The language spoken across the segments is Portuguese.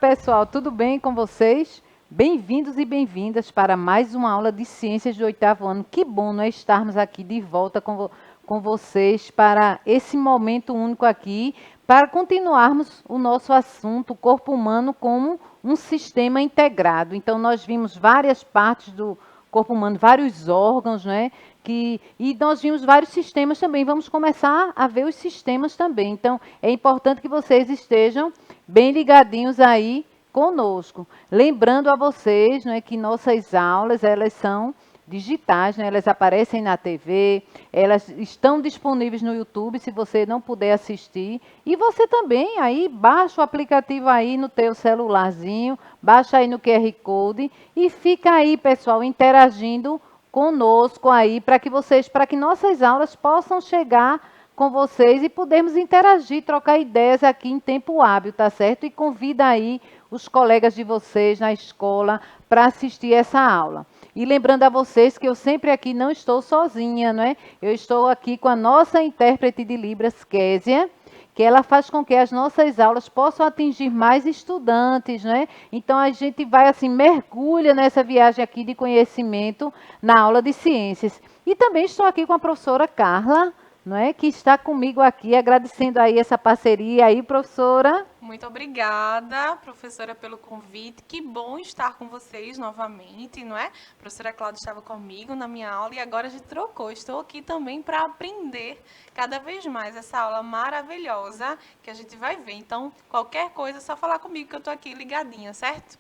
pessoal, tudo bem com vocês? Bem-vindos e bem-vindas para mais uma aula de Ciências do 8º ano. Que bom, não é, estarmos aqui de volta com vocês para esse momento único aqui, para continuarmos o nosso assunto, o corpo humano como um sistema integrado. Então, nós vimos várias partes do corpo humano, vários órgãos, né? E nós vimos vários sistemas também. Vamos começar a ver os sistemas também. Então, é importante que vocês estejam bem ligadinhos aí conosco. Lembrando a vocês, né, que nossas aulas, elas são digitais, né, elas aparecem na TV, elas estão disponíveis no YouTube, se você não puder assistir. E você também aí baixa o aplicativo aí no teu celularzinho, baixa aí no QR Code e fica aí, pessoal, interagindo conosco aí para que nossas aulas possam chegar com vocês e podermos interagir, trocar ideias aqui em tempo hábil, tá certo? E convida aí os colegas de vocês na escola para assistir essa aula. E lembrando a vocês que eu sempre aqui não estou sozinha, não é? Eu estou aqui com a nossa intérprete de Libras, Késia, que ela faz com que as nossas aulas possam atingir mais estudantes, né? Então a gente vai assim, mergulha nessa viagem aqui de conhecimento na aula de ciências. E também estou aqui com a professora Carla, não é? Que está comigo aqui, agradecendo aí essa parceria aí, professora. Muito obrigada, professora, pelo convite. Que bom estar com vocês novamente, não é? A professora Cláudia estava comigo na minha aula e agora a gente trocou. Estou aqui também para aprender cada vez mais essa aula maravilhosa que a gente vai ver. Então, qualquer coisa, é só falar comigo que eu estou aqui ligadinha, certo?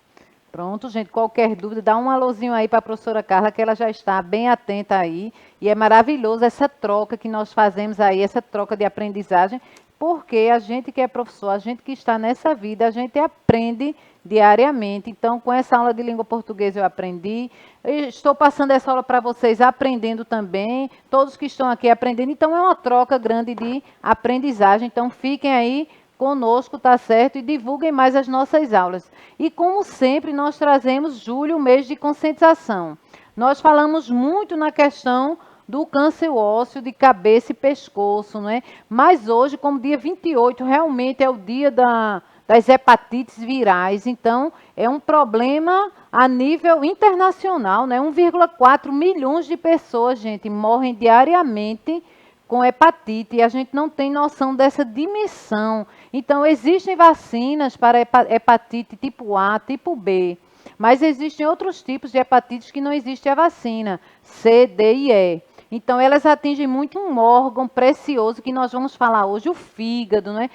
Pronto, gente, qualquer dúvida, dá um alôzinho aí para a professora Carla, que ela já está bem atenta aí. E é maravilhoso essa troca que nós fazemos aí, essa troca de aprendizagem, porque a gente que é professor, a gente que está nessa vida, a gente aprende diariamente. Então, com essa aula de língua portuguesa eu aprendi. Eu estou passando essa aula para vocês aprendendo também, todos que estão aqui aprendendo. Então, é uma troca grande de aprendizagem. Então, fiquem aí conosco, tá certo? E divulguem mais as nossas aulas. E como sempre, nós trazemos julho, o mês de conscientização. Nós falamos muito na questão do câncer ósseo de cabeça e pescoço, não é? Mas hoje, como dia 28, realmente é o dia das hepatites virais. Então, é um problema a nível internacional, né? 1,4 milhões de pessoas, gente, morrem diariamente com hepatite, e a gente não tem noção dessa dimensão. Então, existem vacinas para hepatite tipo A, tipo B, mas existem outros tipos de hepatites que não existe a vacina, C, D e E. Então, elas atingem muito um órgão precioso que nós vamos falar hoje, o fígado, né?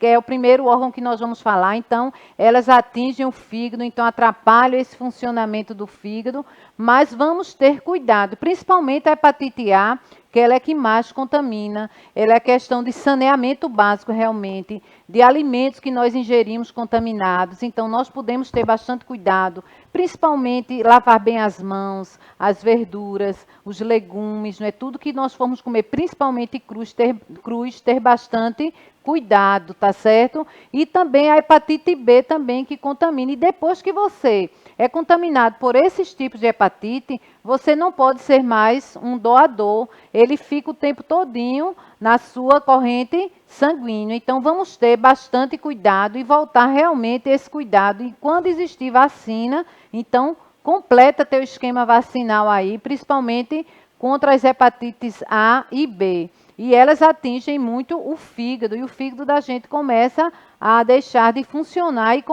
É o primeiro órgão que nós vamos falar, então, elas atingem o fígado, então atrapalham esse funcionamento do fígado, mas vamos ter cuidado, principalmente a hepatite A, que ela é que mais contamina, ela é questão de saneamento básico realmente, de alimentos que nós ingerimos contaminados, então nós podemos ter bastante cuidado, principalmente lavar bem as mãos, as verduras, os legumes, não é tudo que nós formos comer, principalmente crus, ter bastante cuidado, tá certo? E também a hepatite B também que contamina. E depois que você é contaminado por esses tipos de hepatite, você não pode ser mais um doador. Ele fica o tempo todinho na sua corrente sanguínea. Então, vamos ter bastante cuidado e voltar realmente esse cuidado. E quando existir vacina, então, completa teu esquema vacinal aí, principalmente contra as hepatites A e B. E elas atingem muito o fígado, e o fígado da gente começa a deixar de funcionar e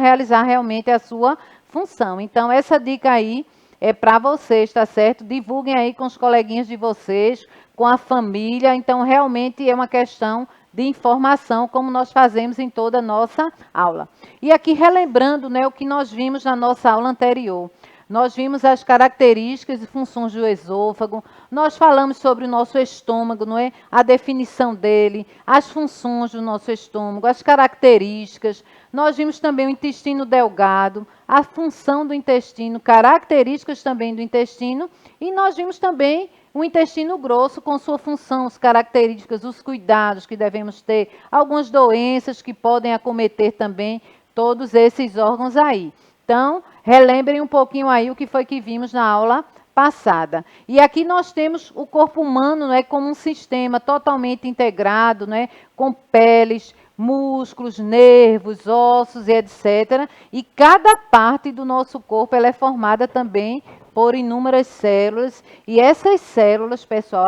realizar realmente a sua função. Então, essa dica aí é para vocês, tá certo? Divulguem aí com os coleguinhas de vocês, com a família. Então, realmente é uma questão de informação, como nós fazemos em toda a nossa aula. E aqui, relembrando, né, o que nós vimos na nossa aula anterior. Nós vimos as características e funções do esôfago, nós falamos sobre o nosso estômago, não é? A definição dele, as funções do nosso estômago, as características. Nós vimos também o intestino delgado, a função do intestino, características também do intestino, e nós vimos também o intestino grosso com sua função, as características, os cuidados que devemos ter, algumas doenças que podem acometer também todos esses órgãos aí. Então, relembrem um pouquinho aí o que foi que vimos na aula passada. E aqui nós temos o corpo humano, né, como um sistema totalmente integrado, né, com peles, músculos, nervos, ossos e etc. E cada parte do nosso corpo ela é formada também por inúmeras células. E essas células, pessoal,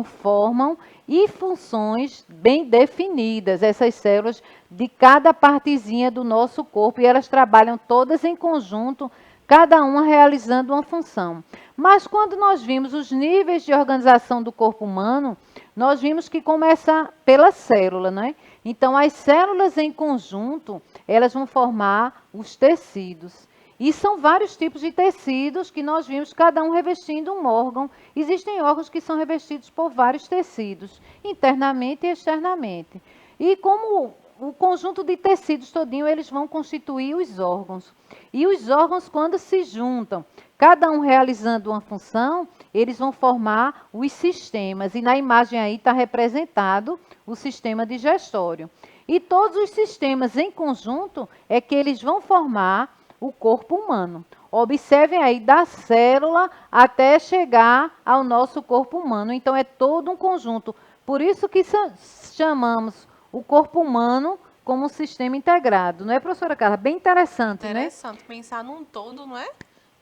formam e funções bem definidas. Essas células de cada partezinha do nosso corpo e elas trabalham todas em conjunto, cada uma realizando uma função. Mas quando nós vimos os níveis de organização do corpo humano, nós vimos que começa pela célula, né? Então, as células em conjunto, elas vão formar os tecidos. E são vários tipos de tecidos que nós vimos, cada um revestindo um órgão. Existem órgãos que são revestidos por vários tecidos, internamente e externamente. E como o conjunto de tecidos todinho, eles vão constituir os órgãos. E os órgãos, quando se juntam, cada um realizando uma função, eles vão formar os sistemas. E na imagem aí está representado o sistema digestório. E todos os sistemas em conjunto é que eles vão formar o corpo humano. Observem aí, da célula até chegar ao nosso corpo humano. Então, é todo um conjunto. Por isso que chamamos o corpo humano como um sistema integrado. Não é, professora Carla? Bem interessante, né? Interessante pensar num todo, não é?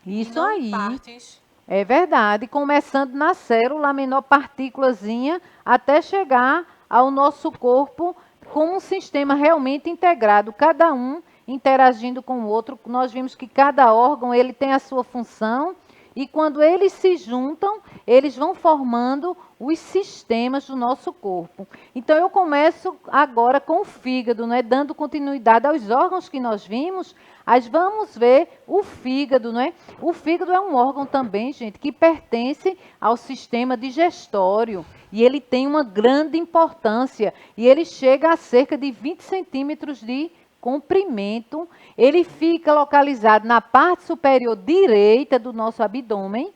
Isso E não em aí. partes. É verdade. Começando na célula, a menor partículazinha, até chegar ao nosso corpo como um sistema realmente integrado, cada um interagindo com o outro. Nós vimos que cada órgão ele tem a sua função e quando eles se juntam, eles vão formando os sistemas do nosso corpo. Então eu começo agora com o fígado, né, dando continuidade aos órgãos que nós vimos. Mas vamos ver o fígado, não é? O fígado é um órgão também, gente, que pertence ao sistema digestório. E ele tem uma grande importância. E ele chega a cerca de 20 centímetros de comprimento. Ele fica localizado na parte superior direita do nosso abdômen.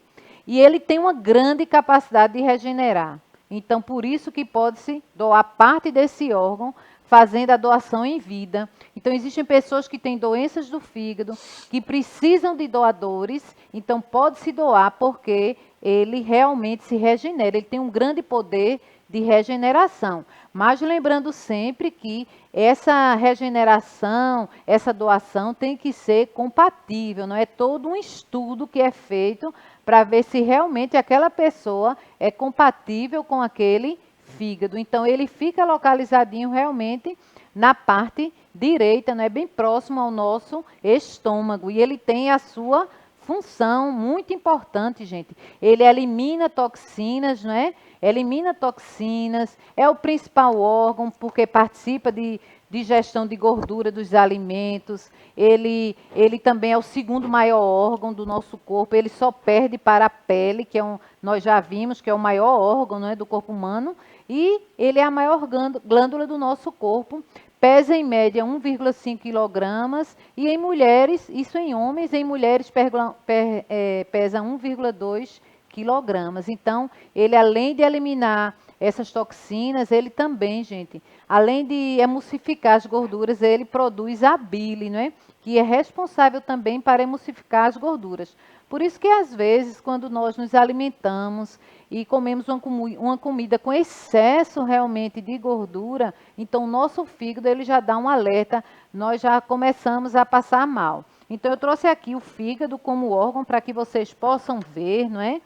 E ele tem uma grande capacidade de regenerar. Então, por isso que pode-se doar parte desse órgão fazendo a doação em vida. Então, existem pessoas que têm doenças do fígado, que precisam de doadores, então pode-se doar porque ele realmente se regenera, ele tem um grande poder de regeneração. Mas lembrando sempre que essa regeneração, essa doação tem que ser compatível, não é todo um estudo que é feito para ver se realmente aquela pessoa é compatível com aquele fígado. Então, ele fica localizadinho realmente na parte direita, não é bem próximo ao nosso estômago. E ele tem a sua função muito importante, gente. Ele elimina toxinas, não é? Elimina toxinas, é o principal órgão porque participa de digestão de gordura dos alimentos. Ele também é o segundo maior órgão do nosso corpo. Ele só perde para a pele, que é nós já vimos que é o maior órgão, não é, do corpo humano. E ele é a maior glândula do nosso corpo. Pesa em média 1,5 quilogramas. E em mulheres, isso em homens, em mulheres pesa 1,2 quilogramas. Então, ele além de eliminar essas toxinas, ele também, gente, além de emulsificar as gorduras, ele produz a bile, não é? Que é responsável também para emulsificar as gorduras. Por isso que, às vezes, quando nós nos alimentamos e comemos uma comida com excesso realmente de gordura, então o nosso fígado ele já dá um alerta, nós já começamos a passar mal. Então, eu trouxe aqui o fígado como órgão para que vocês possam ver, não é?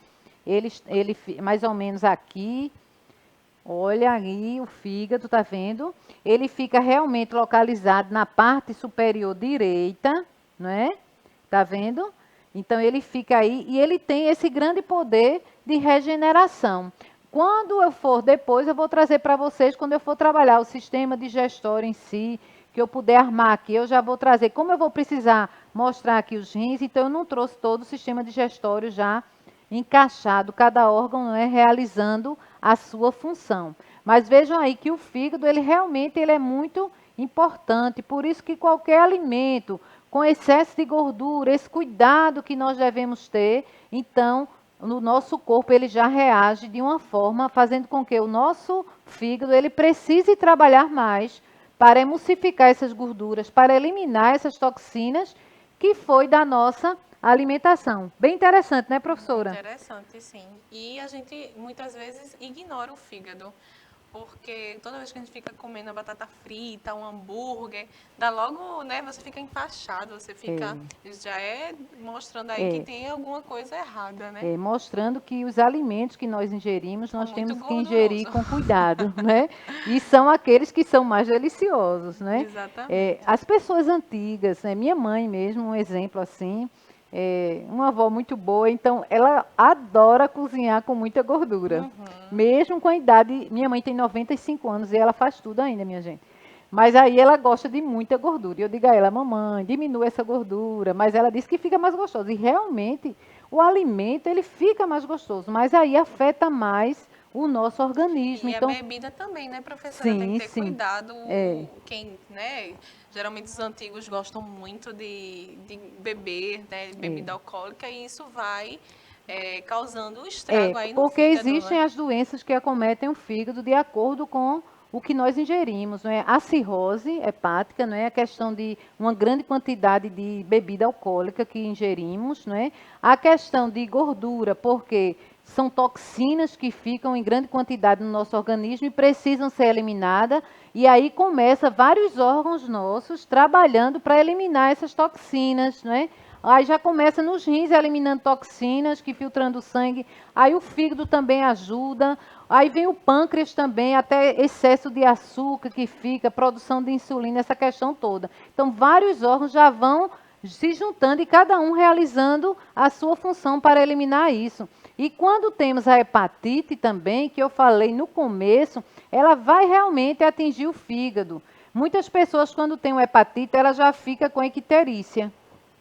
Ele mais ou menos aqui. Olha aí o fígado, tá vendo? Ele fica realmente localizado na parte superior direita, não é? Tá vendo? Então ele fica aí e ele tem esse grande poder de regeneração. Quando eu for depois, eu vou trazer para vocês, quando eu for trabalhar o sistema digestório em si, que eu puder armar aqui, eu já vou trazer. Como eu vou precisar mostrar aqui os rins, então eu não trouxe todo o sistema digestório já encaixado, cada órgão não é realizando a sua função. Mas vejam aí que o fígado, ele realmente ele é muito importante, por isso que qualquer alimento com excesso de gordura, esse cuidado que nós devemos ter, então, no nosso corpo ele já reage de uma forma, fazendo com que o nosso fígado ele precise trabalhar mais para emulsificar essas gorduras, para eliminar essas toxinas que foi da nossa alimentação. Bem interessante, né, professora? Interessante, sim. E a gente muitas vezes ignora o fígado. porque toda vez que a gente fica comendo a batata frita, um hambúrguer, dá logo, né, você fica empachado, você fica, isso já é mostrando aí que tem alguma coisa errada, né? Mostrando que os alimentos que nós ingerimos, São nós muito temos que ingerir gorduroso. com cuidado, né? E são aqueles que são mais deliciosos, né? Exatamente. As pessoas antigas, né? Minha mãe mesmo, um exemplo assim, uma avó muito boa, então ela adora cozinhar com muita gordura. Mesmo com a idade, minha mãe tem 95 anos e ela faz tudo ainda, minha gente. Mas aí ela gosta de muita gordura. E eu digo a ela, mamãe, diminua essa gordura. Mas ela diz que fica mais gostoso. E realmente, o alimento, ele fica mais gostoso. Mas aí afeta mais o nosso organismo. E a Então, bebida também, né, professora? Tem que ter sim. cuidado. Quem, né? Geralmente os antigos gostam muito de beber, né? Bebida alcoólica, e isso vai causando um estrago aí no Porque fígado, existem né? as doenças que acometem o fígado de acordo com o que nós ingerimos, não é? A cirrose hepática, não é? A questão de uma grande quantidade de bebida alcoólica que ingerimos, não é? A questão de gordura, porque são toxinas que ficam em grande quantidade no nosso organismo e precisam ser eliminadas, e aí começa vários órgãos nossos trabalhando para eliminar essas toxinas, não é? Aí já começa nos rins eliminando toxinas, que filtrando o sangue. Aí o fígado também ajuda. Aí vem o pâncreas também, até excesso de açúcar que fica, produção de insulina, essa questão toda. Então, vários órgãos já vão se juntando e cada um realizando a sua função para eliminar isso. E quando temos a hepatite também, que eu falei no começo, ela vai realmente atingir o fígado. Muitas pessoas, quando têm uma hepatite, ela já fica com icterícia,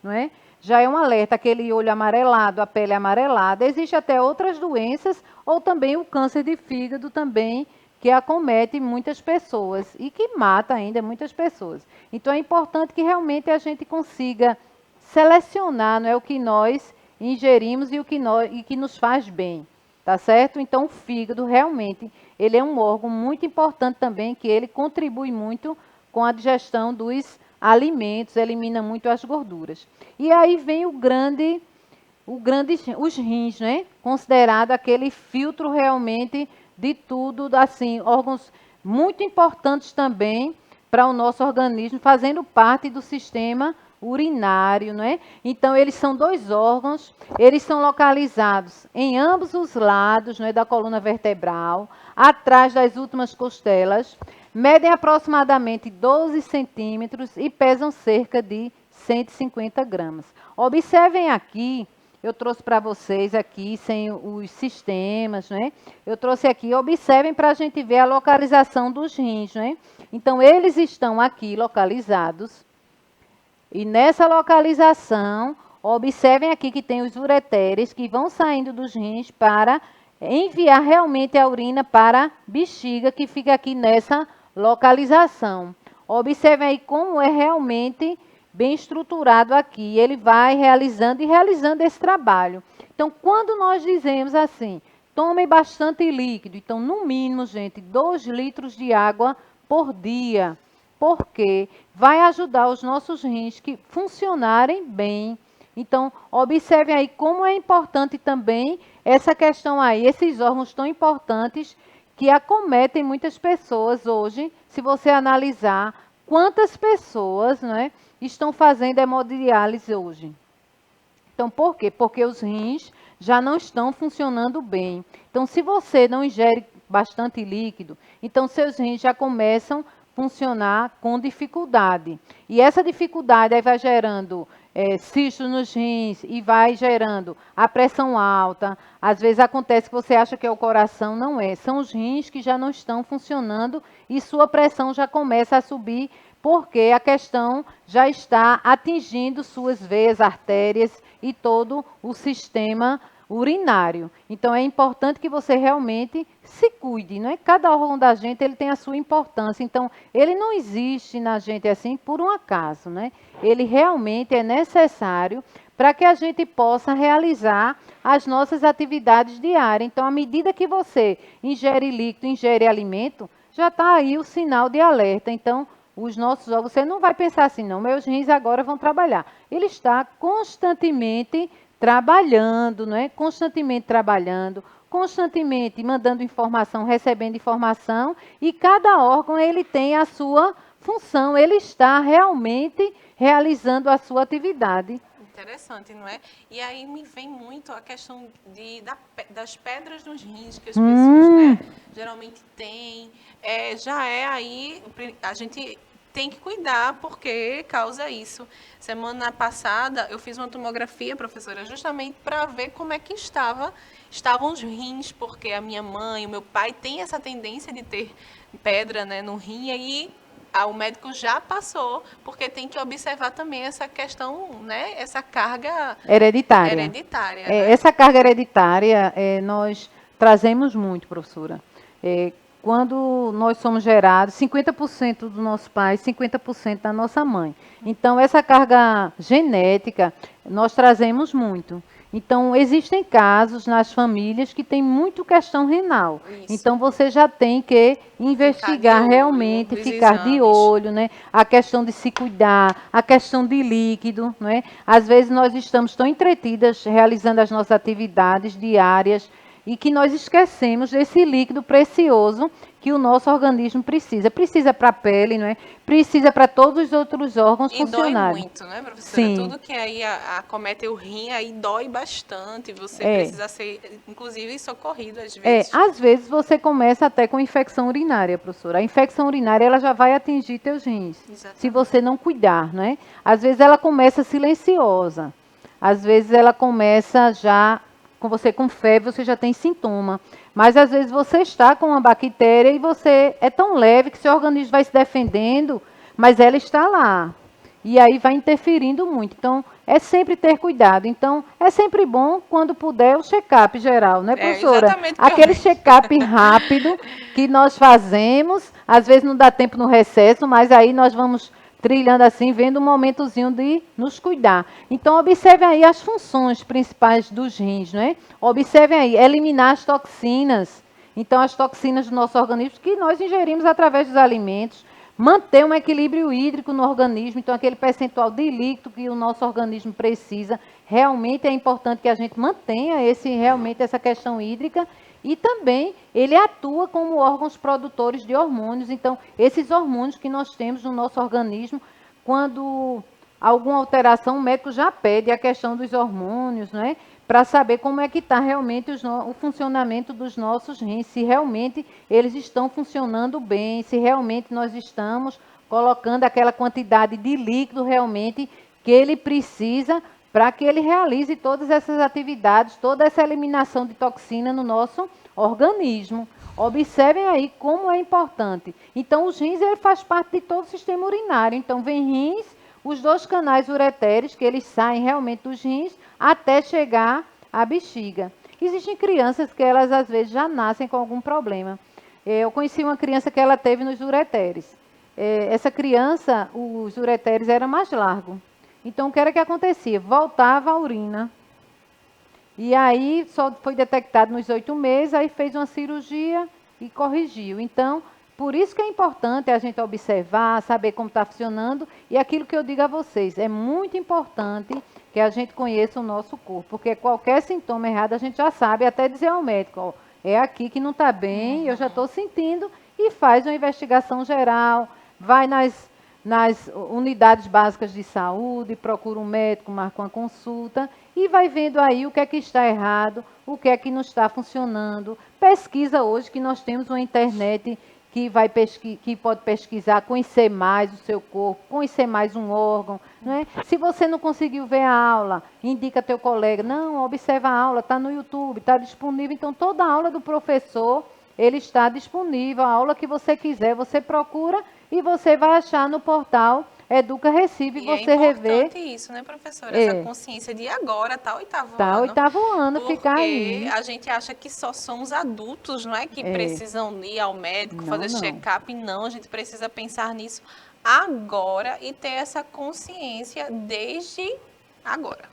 não é? Já é um alerta, aquele olho amarelado, a pele amarelada. Existem até outras doenças, ou também o câncer de fígado também, que acomete muitas pessoas e que mata ainda muitas pessoas. Então é importante que realmente a gente consiga selecionar, não é, o que nós ingerimos e o que nos faz bem, tá certo? Então o fígado realmente, ele é um órgão muito importante também, que ele contribui muito com a digestão dos alimentos, elimina muito as gorduras. E aí vem os rins, né? Considerado aquele filtro realmente de tudo, assim, órgãos muito importantes também para o nosso organismo, fazendo parte do sistema urinário, não é? Então, eles são dois órgãos, eles são localizados em ambos os lados, não é, da coluna vertebral, atrás das últimas costelas, medem aproximadamente 12 centímetros e pesam cerca de 150 gramas. Observem aqui, eu trouxe para vocês aqui, sem os sistemas, né? Eu trouxe aqui, observem para a gente ver a localização dos rins, né? Então, eles estão aqui localizados. E nessa localização, observem aqui que tem os ureteres que vão saindo dos rins para enviar realmente a urina para a bexiga, que fica aqui nessa localização. Observem aí como é realmente bem estruturado aqui. Ele vai realizando esse trabalho. Então, quando nós dizemos assim, tome bastante líquido, então, no mínimo, gente, 2 litros de água por dia, porque vai ajudar os nossos rins que funcionarem bem. Então, observem aí como é importante também essa questão aí, esses órgãos tão importantes que acometem muitas pessoas hoje. Se você analisar quantas pessoas, não é, estão fazendo hemodiálise hoje. Então, por quê? Porque os rins já não estão funcionando bem. Então, se você não ingere bastante líquido, então seus rins já começam a funcionar com dificuldade. E essa dificuldade aí vai gerando cistos nos rins e vai gerando a pressão alta. Às vezes acontece que você acha que é o coração, não é. São os rins que já não estão funcionando e sua pressão já começa a subir, porque a questão já está atingindo suas veias, artérias e todo o sistema urinário. Então é importante que você realmente se cuide, não é? Cada órgão da gente ele tem a sua importância. Então ele não existe na gente assim por um acaso, né? Ele realmente é necessário para que a gente possa realizar as nossas atividades diárias. Então, à medida que você ingere líquido, ingere alimento, já está aí o sinal de alerta. Então, os nossos órgãos, você não vai pensar assim, não, meus rins agora vão trabalhar. Ele está constantemente trabalhando, não é? Constantemente trabalhando, constantemente mandando informação, recebendo informação, e cada órgão ele tem a sua função, ele está realmente realizando a sua atividade. Interessante, não é? E aí me vem muito a questão das pedras nos rins que as pessoas, né, geralmente têm. Já é aí, a gente tem que cuidar porque causa isso. Semana passada eu fiz uma tomografia, professora, justamente para ver como é que estavam os rins, porque a minha mãe, o meu pai tem essa tendência de ter pedra, né, no rim, e aí o médico já passou, porque tem que observar também essa questão, né, essa carga Hereditária. né? Essa carga hereditária nós trazemos muito, professora. Quando nós somos gerados, 50% do nosso pai, 50% da nossa mãe. Então, essa carga genética nós trazemos muito. Então, existem casos nas famílias que tem muito questão renal. Isso. Então, você já tem que investigar realmente, ficar de olho, né? A questão de se cuidar, a questão de líquido, não é? Às vezes nós estamos tão entretidas realizando as nossas atividades diárias e que nós esquecemos desse líquido precioso que o nosso organismo precisa. Precisa para a pele, não é? Precisa para todos os outros órgãos funcionarem. E dói muito, né, professora? Sim. Tudo que aí acomete o rim, aí dói bastante. Você precisa ser, inclusive, socorrido às vezes. Às vezes você começa até com infecção urinária, professora. A infecção urinária, ela já vai atingir teus rins. Exatamente. Se você não cuidar, não é? Às vezes ela começa silenciosa. Às vezes ela começa já com você com febre, você já tem sintoma. Mas às vezes você está com uma bactéria e você é tão leve que seu organismo vai se defendendo, mas ela está lá. E aí vai interferindo muito. Então, é sempre ter cuidado. Então, é sempre bom, quando puder, o check-up geral, né, professora? Exatamente. Aquele check-up rápido que nós fazemos, às vezes não dá tempo no recesso, mas aí nós vamos trilhando assim, vendo um momentozinho de nos cuidar. Então, observe aí as funções principais dos rins, né? Observe aí, eliminar as toxinas. Então, as toxinas do nosso organismo que nós ingerimos através dos alimentos, manter um equilíbrio hídrico no organismo, então aquele percentual de líquido que o nosso organismo precisa, realmente é importante que a gente mantenha realmente essa questão hídrica. E também ele atua como órgãos produtores de hormônios. Então, esses hormônios que nós temos no nosso organismo, quando alguma alteração, o médico já pede a questão dos hormônios, né? Para saber como é que está realmente o funcionamento dos nossos rins, se realmente eles estão funcionando bem, se realmente nós estamos colocando aquela quantidade de líquido realmente que ele precisa para que ele realize todas essas atividades, toda essa eliminação de toxina no nosso organismo. Observem aí como é importante. Então, os rins ele faz parte de todo o sistema urinário. Então, vem rins, os 2 canais ureteres, que eles saem realmente dos rins, até chegar à bexiga. Existem crianças que elas, às vezes, já nascem com algum problema. Eu conheci uma criança que ela teve nos ureteres. Essa criança, os ureteres eram mais largos. Então, o que era que acontecia? Voltava a urina. E aí, só foi detectado nos 8 meses, aí fez uma cirurgia e corrigiu. Então, por isso que é importante a gente observar, saber como está funcionando. E aquilo que eu digo a vocês, é muito importante que a gente conheça o nosso corpo. Porque qualquer sintoma errado, a gente já sabe, até dizer ao médico, ó, é aqui que não está bem, eu já estou sentindo, e faz uma investigação geral, vai nas unidades básicas de saúde, procura um médico, marca uma consulta e vai vendo aí o que é que está errado, o que é que não está funcionando. Pesquisa hoje que nós temos uma internet que pode pesquisar, conhecer mais o seu corpo, conhecer mais um órgão, não é? Se você não conseguiu ver a aula, indica teu colega, não, observa a aula, está no YouTube, está disponível. Então, toda a aula do professor, ele está disponível, a aula que você quiser, você procura e você vai achar no portal Educa Recife, você rever. É importante isso, né, professora? Essa consciência de agora, tá 8º ano. Tá 8º ano, ficar aí. Porque a gente acha que só somos adultos, não é? Que precisam ir ao médico, fazer check-up. Não, a gente precisa pensar nisso agora e ter essa consciência desde agora.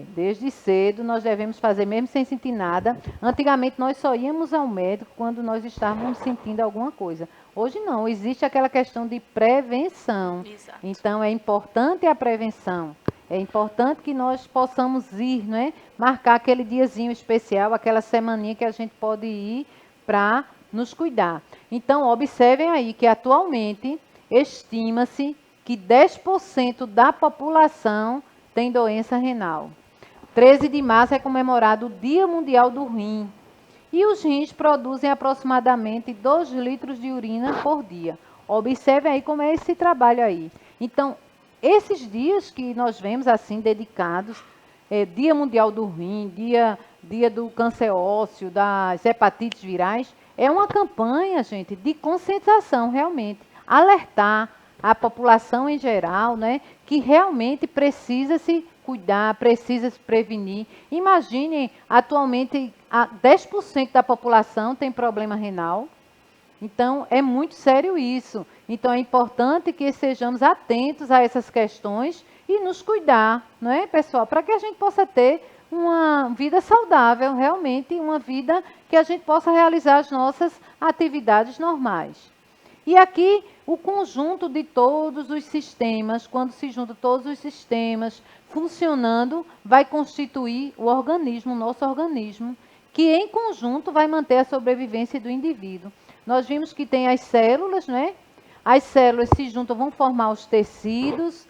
Desde cedo nós devemos fazer, mesmo sem sentir nada. Antigamente nós só íamos ao médico quando nós estávamos sentindo alguma coisa. Hoje não, existe aquela questão de prevenção. Exato. Então é importante a prevenção. É importante que nós possamos ir, né? Marcar aquele diazinho especial, aquela semaninha que a gente pode ir para nos cuidar. Então, observem aí que atualmente estima-se que 10% da população tem doença renal. 13 de março é comemorado o Dia Mundial do Rim. E os rins produzem aproximadamente 2 litros de urina por dia. Observe aí como é esse trabalho aí. Então, esses dias que nós vemos assim dedicados, Dia Mundial do Rim, dia do câncer ósseo, das hepatites virais, é uma campanha, gente, de conscientização realmente. Alertar a população em geral, né, que realmente precisa se cuidar, precisa se prevenir. Imaginem, atualmente, 10% da população tem problema renal. Então, é muito sério isso. Então, é importante que sejamos atentos a essas questões e nos cuidar, não é, pessoal? Para que a gente possa ter uma vida saudável, realmente, uma vida que a gente possa realizar as nossas atividades normais. E aqui, o conjunto de todos os sistemas, quando se juntam todos os sistemas funcionando, vai constituir o organismo, o nosso organismo, que em conjunto vai manter a sobrevivência do indivíduo. Nós vimos que tem as células, né? As células se juntam, vão formar os tecidos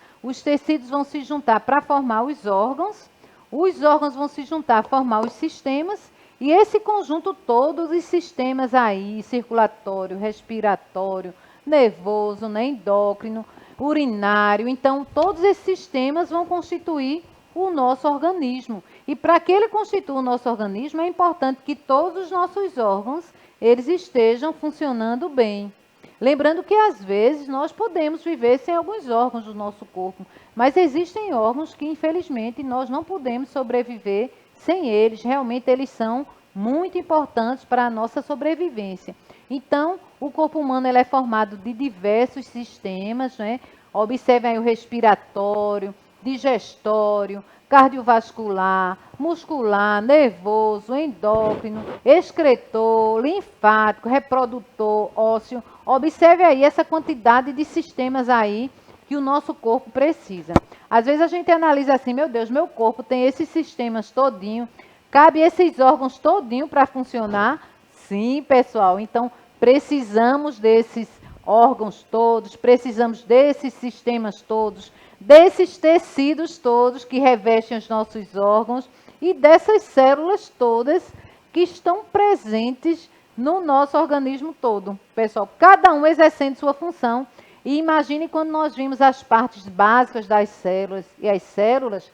vão se juntar para formar os órgãos vão se juntar, formar os sistemas, e esse conjunto todo, os sistemas aí, circulatório, respiratório, nervoso, né, endócrino, urinário, então todos esses sistemas vão constituir o nosso organismo. E para que ele constitua o nosso organismo, é importante que todos os nossos órgãos, eles estejam funcionando bem. Lembrando que às vezes nós podemos viver sem alguns órgãos do nosso corpo, mas existem órgãos que infelizmente nós não podemos sobreviver sem eles. Realmente eles são muito importantes para a nossa sobrevivência. Então, o corpo humano ele é formado de diversos sistemas, né? Observem aí o respiratório, digestório, cardiovascular, muscular, nervoso, endócrino, excretor, linfático, reprodutor, ósseo. Observe aí essa quantidade de sistemas aí que o nosso corpo precisa. Às vezes a gente analisa assim, meu Deus, meu corpo tem esses sistemas todinho, cabe esses órgãos todinho para funcionar? Sim, pessoal. Então, precisamos desses órgãos todos, precisamos desses sistemas todos, desses tecidos todos que revestem os nossos órgãos e dessas células todas que estão presentes no nosso organismo todo. Pessoal, cada um exercendo sua função. E imagine quando nós vimos as partes básicas das células e as células,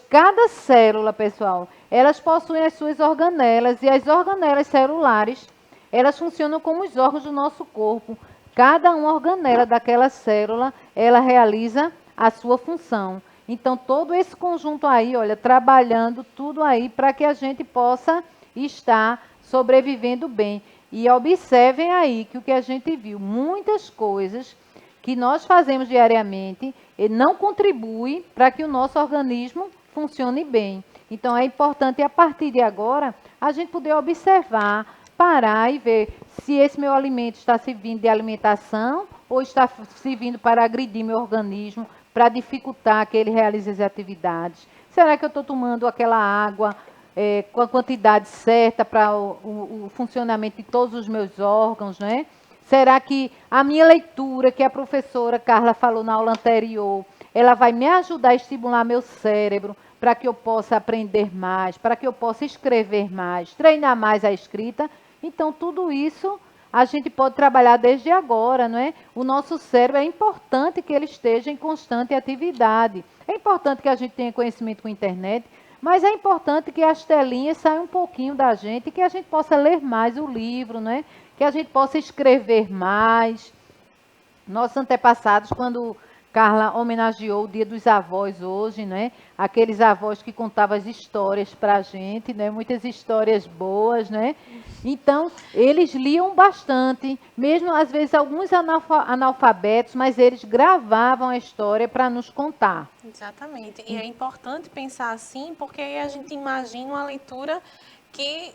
cada célula, pessoal, elas possuem as suas organelas e as organelas celulares, elas funcionam como os órgãos do nosso corpo. Cada uma organela daquela célula, ela realiza a sua função. Então, todo esse conjunto aí, olha, trabalhando tudo aí para que a gente possa estar sobrevivendo bem. E observem aí que o que a gente viu, muitas coisas que nós fazemos diariamente não contribuem para que o nosso organismo funcione bem. Então, é importante, a partir de agora, a gente poder observar, parar e ver se esse meu alimento está servindo de alimentação ou está servindo para agredir meu organismo, para dificultar que ele realize as atividades. Será que eu estou tomando aquela água com a quantidade certa para o funcionamento de todos os meus órgãos, né? Será que a minha leitura, que a professora Carla falou na aula anterior, ela vai me ajudar a estimular meu cérebro para que eu possa aprender mais, para que eu possa escrever mais, treinar mais a escrita? Então, tudo isso a gente pode trabalhar desde agora, não é? O nosso cérebro é importante que ele esteja em constante atividade. É importante que a gente tenha conhecimento com a internet, mas é importante que as telinhas saiam um pouquinho da gente, que a gente possa ler mais o livro, né? Que a gente possa escrever mais. Nossos antepassados, quando Carla homenageou o Dia dos Avós hoje, né? Aqueles avós que contavam as histórias para a gente, né? Muitas histórias boas, né? Então, eles liam bastante, mesmo às vezes alguns analfabetos, mas eles gravavam a história para nos contar. Exatamente. E é importante pensar assim, porque aí a gente imagina uma leitura que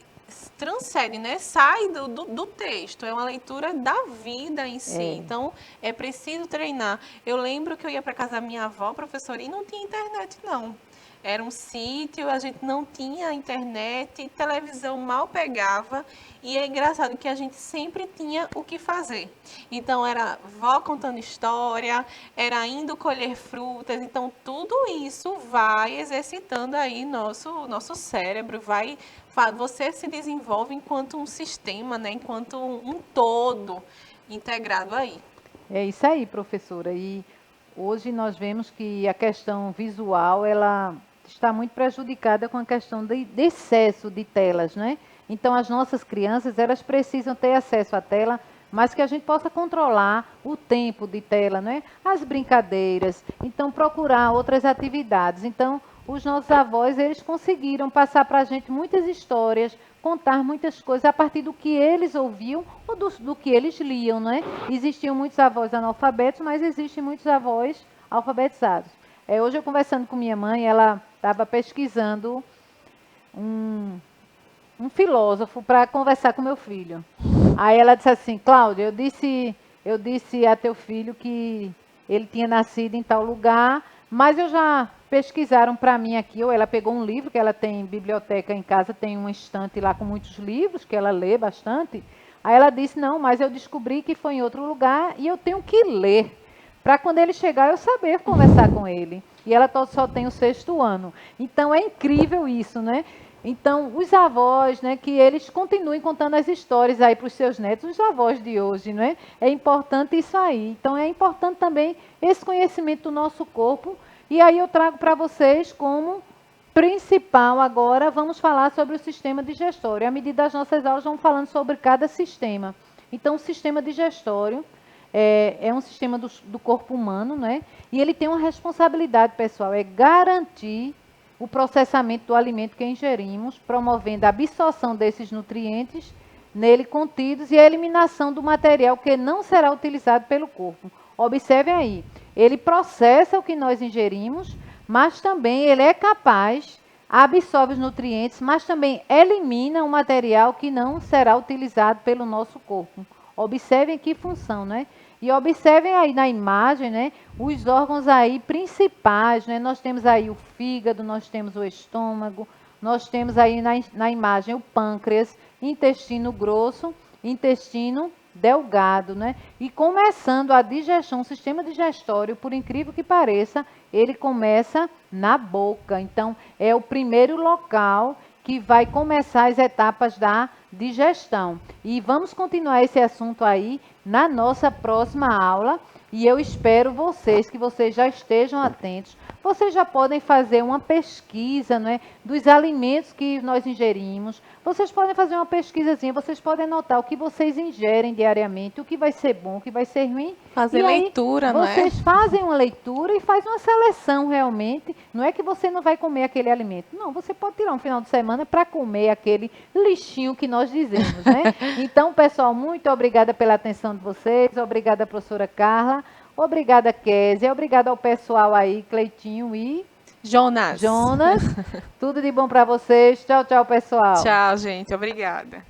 transcende, né? Sai do texto, é uma leitura da vida em si. Então, é preciso treinar. Eu lembro que eu ia para casa da minha avó, professora, e não tinha internet, não. Era um sítio, a gente não tinha internet, televisão mal pegava, e é engraçado que a gente sempre tinha o que fazer. Então, era vó contando história, era indo colher frutas, então tudo isso vai exercitando aí nosso cérebro, você se desenvolve enquanto um sistema, né? Enquanto um todo integrado aí. É isso aí, professora. E hoje nós vemos que a questão visual, ela está muito prejudicada com a questão de excesso de telas, né? Então, as nossas crianças, elas precisam ter acesso à tela, mas que a gente possa controlar o tempo de tela, né? As brincadeiras, então procurar outras atividades. Então, os nossos avós, eles conseguiram passar para a gente muitas histórias, contar muitas coisas a partir do que eles ouviam ou do que eles liam, né? Existiam muitos avós analfabetos, mas existem muitos avós alfabetizados. Hoje eu conversando com minha mãe, ela estava pesquisando um filósofo para conversar com meu filho. Aí ela disse assim, Cláudia, eu disse a teu filho que ele tinha nascido em tal lugar, mas eu já pesquisaram para mim aqui, ou ela pegou um livro, que ela tem biblioteca em casa, tem uma estante lá com muitos livros, que ela lê bastante. Aí ela disse, não, mas eu descobri que foi em outro lugar e eu tenho que ler, para quando ele chegar eu saber conversar com ele. E ela só tem o 6º ano. Então é incrível isso, né? Então, os avós, né, que eles continuem contando as histórias aí para os seus netos, os avós de hoje, né? É importante isso aí. Então, é importante também esse conhecimento do nosso corpo. E aí eu trago para vocês como principal agora, vamos falar sobre o sistema digestório. À medida das nossas aulas, vamos falando sobre cada sistema. Então, o sistema digestório é um sistema do corpo humano, né? E ele tem uma responsabilidade, pessoal, é garantir o processamento do alimento que ingerimos, promovendo a absorção desses nutrientes nele contidos e a eliminação do material que não será utilizado pelo corpo. Observem aí, ele processa o que nós ingerimos, mas também ele é capaz, absorve os nutrientes, mas também elimina o material que não será utilizado pelo nosso corpo. Observem que função, né? E observem aí na imagem, né, os órgãos aí principais, né? Nós temos aí o fígado, nós temos o estômago, nós temos aí na imagem o pâncreas, intestino grosso, intestino delgado, né? E começando a digestão, o sistema digestório, por incrível que pareça, ele começa na boca. Então, é o primeiro local que vai começar as etapas da digestão. E vamos continuar esse assunto aí na nossa próxima aula. E eu espero que vocês já estejam atentos. Vocês já podem fazer uma pesquisa, não é, dos alimentos que nós ingerimos. Vocês podem fazer uma pesquisazinha, vocês podem anotar o que vocês ingerem diariamente, o que vai ser bom, o que vai ser ruim. Fazer leitura, não é? Vocês fazem uma leitura e fazem uma seleção realmente. Não é que você não vai comer aquele alimento. Não, você pode tirar um final de semana para comer aquele lixinho que nós dizemos, né? Então, pessoal, muito obrigada pela atenção de vocês. Obrigada, professora Carla. Obrigada, Kézia. Obrigada ao pessoal aí, Cleitinho e Jonas. Tudo de bom para vocês. Tchau, tchau, pessoal. Tchau, gente. Obrigada.